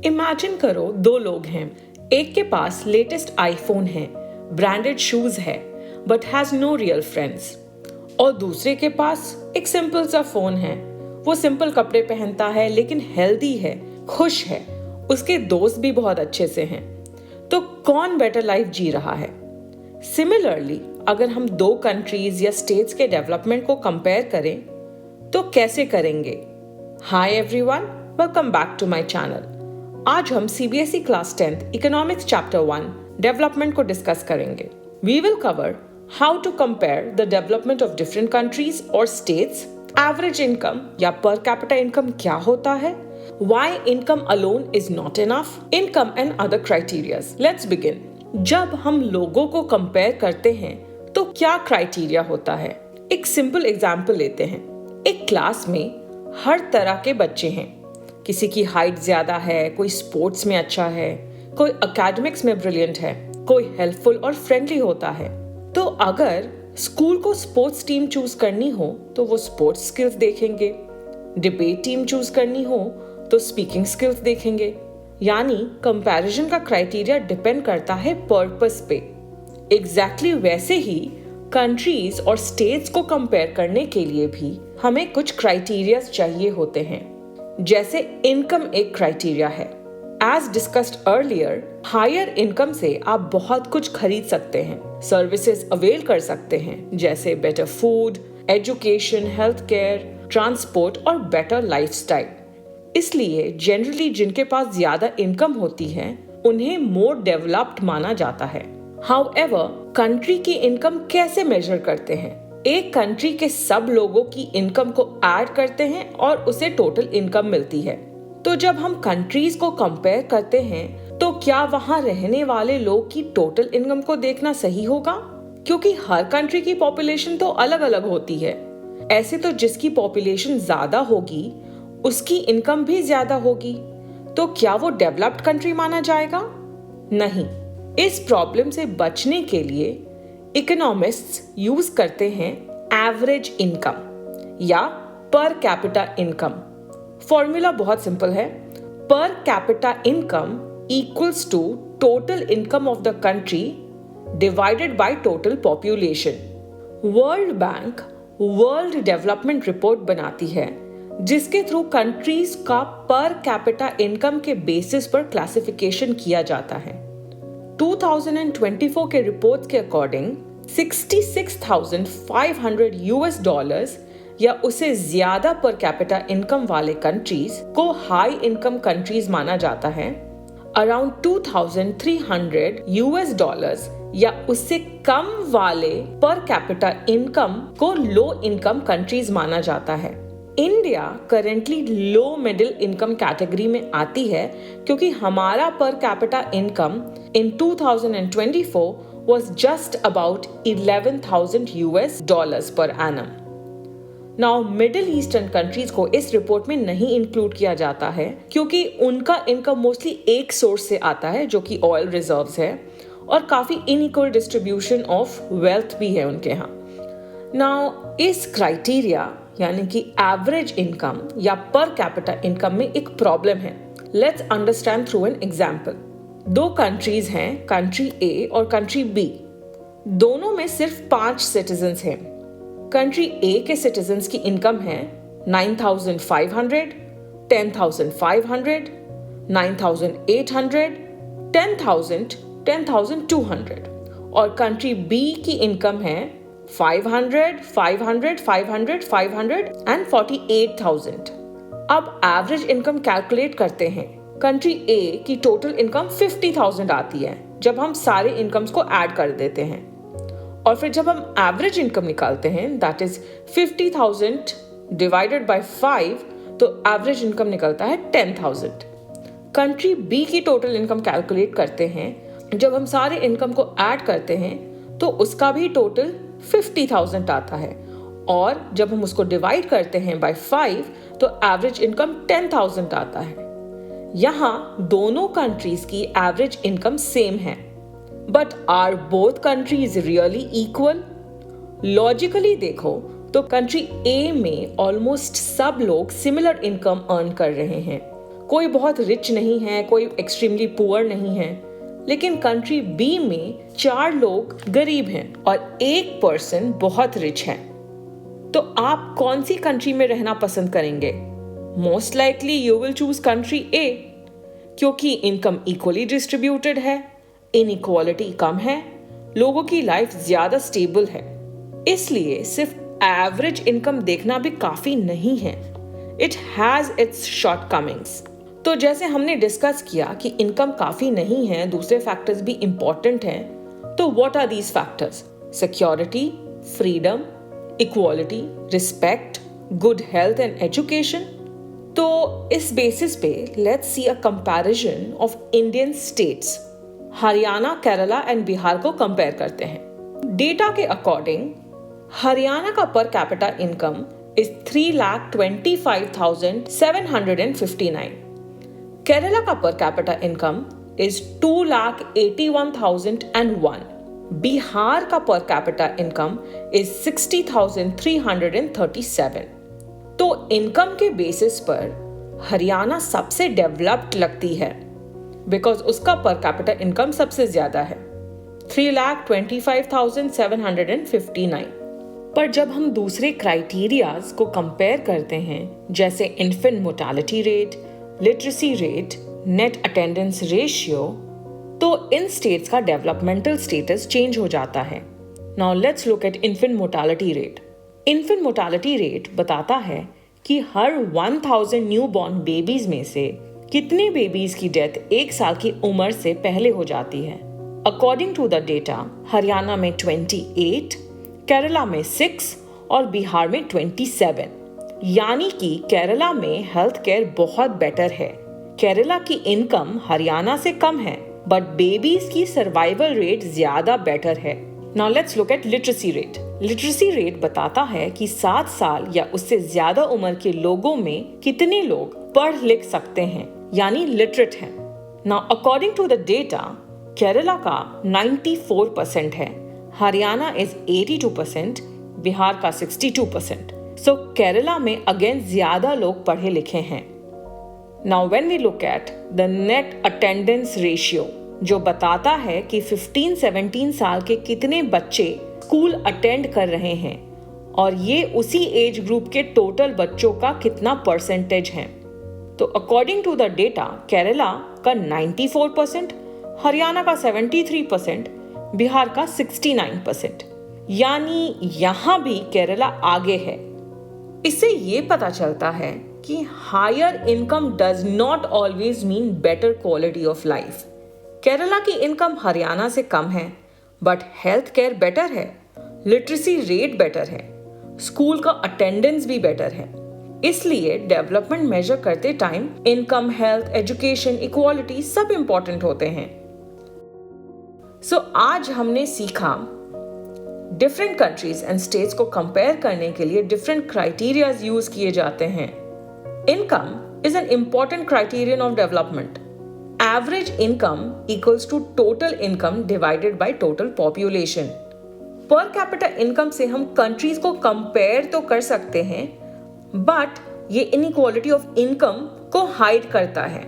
Imagine करो, दो लोग हैं। एक के पास लेटेस्ट आईफोन है, ब्रांडेड शूज है, but has no real friends. और दूसरे के पास एक सिंपल सा फोन है। वो सिंपल कपड़े पहनता है लेकिन हेल्दी है, खुश है, उसके दोस्त भी बहुत अच्छे से हैं। तो कौन बेटर लाइफ जी रहा है? सिमिलरली, अगर हम दो कंट्रीज या स्टेट्स के डेवलपमेंट को कंपेयर करें तो कैसे करेंगे? Hi everyone, welcome back to my channel. आज हम CBSE class 10th economics chapter 1 development को डिस्कस करेंगे। We will cover how to compare the development of different countries और स्टेट्स, एवरेज इनकम या पर कैपिटा इनकम क्या होता है, why income alone is not enough, income and other criterias. Let's begin. जब हम लोगों को कंपेयर करते हैं तो क्या क्राइटेरिया होता है? एक सिंपल एग्जांपल लेते हैं। एक क्लास में हर तरह के बच्चे हैं। किसी की हाइट ज्यादा है, कोई स्पोर्ट्स में अच्छा है, कोई एकेडमिक्स में ब्रिलियंट है, कोई हेल्पफुल और फ्रेंडली होता है। तो अगर स्कूल को स्पोर्ट्स टीम चूज करनी हो तो वो स्पोर्ट्स स्किल्स देखेंगे, डिबेट टीम चूज करनी हो तो स्पीकिंग स्किल्स देखेंगे। यानी कंपैरिजन का क्राइटेरिया डिपेंड करता है पर्पस पे। एग्जैक्टली वैसे ही कंट्रीज और स्टेट्स को कंपेयर करने के लिए भी हमें कुछ क्राइटेरियाज चाहिए होते हैं। जैसे इनकम एक क्राइटेरिया है। As discussed earlier, higher income से आप बहुत कुछ खरीद सकते हैं, सर्विसेज अवेल कर सकते हैं, जैसे better food, education, health care, transport और बेटर लाइफस्टाइल। इसलिए जनरली जिनके पास ज्यादा इनकम होती है उन्हें मोर डेवलप्ड माना जाता है। हाउएवर, कंट्री की इनकम कैसे मेजर करते हैं? एक कंट्री के सब लोगों की इनकम को ऐड करते हैं और उसे टोटल इनकम मिलती है। तो जब हम कंट्रीज को कंपेयर करते हैं तो क्या वहां रहने वाले लोग की टोटल इनकम को देखना सही होगा? क्योंकि हर कंट्री की पॉपुलेशन तो अलग अलग होती है। ऐसे तो जिसकी पॉपुलेशन ज्यादा होगी उसकी इनकम भी ज्यादा होगी। तो क्या वो डेवलप्ड कंट्री माना जाएगा? नहीं। इस प्रॉब्लम से बचने के लिए इकोनॉमिस्ट्स यूज करते हैं एवरेज इनकम या पर कैपिटा इनकम। फॉर्मूला बहुत सिंपल है। Per capita income equals to total income of the country divided by total population. World Bank World Development Report बनाती है जिसके थ्रू कंट्रीज का पर कैपिटा इनकम के basis पर classification किया जाता है। 2024 के रिपोर्ट के अकॉर्डिंग 66,500 यूएस डॉलर्स या उससे ज्यादा पर कैपिटा इनकम वाले कंट्रीज को हाई इनकम कंट्रीज माना जाता है। अराउंड 2,300 यूएस डॉलर्स या उससे कम वाले पर कैपिटा इनकम को लो इनकम कंट्रीज माना जाता है। India currently low middle income category में आती है क्योंकि हमारा पर capita income in 2024 was just about 11,000 US dollars per annum. Now, middle eastern countries को इस रिपोर्ट में नहीं इंक्लूड किया जाता है क्योंकि उनका इनकम मोस्टली एक सोर्स से आता है जो कि ऑयल रिजर्व्स है और काफी इनइक्वल डिस्ट्रीब्यूशन ऑफ वेल्थ भी है उनके यहाँ। नाउ, इस क्राइटेरिया यानी कि एवरेज इनकम या पर कैपिटा इनकम में एक प्रॉब्लम है। Let's understand through an example. दो कंट्रीज हैं, कंट्री ए और कंट्री बी। दोनों में सिर्फ 5 सिटीजन्स हैं। कंट्री ए के सिटीजन्स की इनकम है 9,500, 10,500, 9,800, 10,000, 10,200 और कंट्री बी की इनकम है 500, 500, 500, 500 एंड 48,000। अब एवरेज इनकम कैलकुलेट करते हैं। कंट्री ए की टोटल इनकम 50,000 आती है जब हम सारे इनकम्स को ऐड कर देते हैं और फिर जब हम एवरेज इनकम निकालते हैं दैट इज 50,000 डिवाइडेड बाय 5 तो एवरेज इनकम निकलता है 10,000। कंट्री बी की टोटल इनकम कैलकुलेट करते हैं जब हम सारे इनकम को ऐड करते हैं तो उसका भी टोटल 50,000 आता है और जब हम उसको डिवाइड करते हैं बाय 5 तो एवरेज इनकम 10,000 आता है। यहाँ दोनों कंट्रीज की एवरेज इनकम सेम है, but are both countries really equal? Logically देखो तो कंट्री ए में ऑलमोस्ट सब लोग सिमिलर इनकम अर्न कर रहे हैं। कोई बहुत रिच नहीं है, कोई एक्सट्रीमली पुअर नहीं है, लेकिन कंट्री बी में 4 लोग गरीब हैं और 1 पर्सन बहुत रिच है। तो आप कौन सी कंट्री में रहना पसंद करेंगे? Most likely you will choose country A, क्योंकि इनकम इक्वली डिस्ट्रीब्यूटेड है, इनइक्वालिटी कम है, लोगों की लाइफ ज्यादा स्टेबल है। इसलिए सिर्फ एवरेज इनकम देखना भी काफी नहीं है, इट हैज इट्स शॉर्टकमिंग्स। तो जैसे हमने डिस्कस किया कि इनकम काफी नहीं है, दूसरे फैक्टर्स भी इंपॉर्टेंट हैं। तो what are these factors? Security, freedom, equality, respect, good health and education. तो इस बेसिस पे let's see a comparison of Indian states. Haryana, Kerala and Bihar को कंपेयर करते हैं। डेटा के अकॉर्डिंग हरियाणा का per capita income is 3,25,759। Kerala का per capita income is 2,81,001। Bihar का पर कैपिटा इनकम इज 60,337। तो इनकम के बेसिस पर हरियाणा सबसे डेवलप्ड लगती है, बिकॉज उसका पर कैपिटा इनकम सबसे ज्यादा है, 3,25,759। पर जब हम दूसरे क्राइटेरियाज को कंपेयर करते हैं, जैसे infant mortality rate, literacy rate, net attendance ratio, तो इन स्टेट्स का डेवलपमेंटल स्टेटस चेंज हो जाता है। Now let's look at infant mortality rate. Infant mortality rate बताता है कि हर 1000 न्यू बॉर्न बेबीज में से कितने बेबीज की डेथ 1 साल की उम्र से पहले हो जाती है। According to the data, Haryana में 28, केरला में 6 और बिहार में 27। यानी कि केरला में हेल्थ केयर बहुत बेटर है। केरला की इनकम हरियाणा से कम है, बट बेबीज की सर्वाइवल रेट ज्यादा बेटर है। Now let's look at literacy rate. Literacy rate बताता है कि 7 साल या उससे ज्यादा उम्र के लोगों में कितने लोग पढ़ लिख सकते हैं, यानी लिटरेट हैं। Now according to the data, Kerala का 94% है, हरियाणा इज 82%, बिहार का 62%। सो केरला में अगेन ज्यादा लोग पढ़े लिखे हैं। Now when we look at the net attendance ratio, जो बताता है कि 15-17 साल के कितने बच्चे स्कूल अटेंड कर रहे हैं, और ये उसी एज ग्रुप के टोटल बच्चों का कितना परसेंटेज है। तो according to the data, Kerala का 94%, हरियाणा का 73%, बिहार का 69%। यानी यहां भी केरला आगे है। इससे ये पता चलता है कि higher income does not always mean better quality of life. Kerala की इनकम हरियाणा से कम है, बट हेल्थ केयर बेटर है, लिटरेसी रेट बेटर है, स्कूल का अटेंडेंस भी बेटर है। इसलिए डेवलपमेंट मेजर करते time income, health, education, equality सब इंपॉर्टेंट होते हैं। सो आज हमने सीखा डिफरेंट कंट्रीज एंड स्टेट्स को कंपेयर करने के लिए डिफरेंट क्राइटेरियाज यूज किए जाते हैं। Income is an important criterion of development. Average income equals to total income divided by total population. Per capita income से हम कंट्रीज को कंपेयर तो कर सकते हैं, बट ये इनइक्वालिटी ऑफ इनकम को हाइड करता है।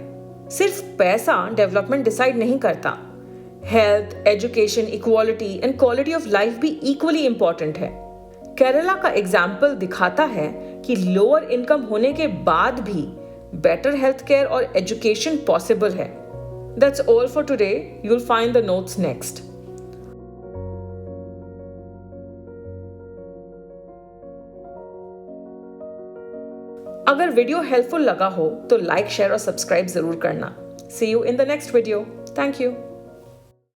सिर्फ पैसा डेवलपमेंट डिसाइड नहीं करता। Health, education, equality and quality of life भी इक्वली इंपॉर्टेंट है। केरला का एग्जाम्पल दिखाता है कि लोअर इनकम होने के बाद भी बेटर हेल्थ केयर और एजुकेशन पॉसिबल है। That's all for today. You will find the notes next. अगर वीडियो हेल्पफुल लगा हो तो लाइक, शेयर और सब्सक्राइब जरूर करना। See you in the next video. Thank you.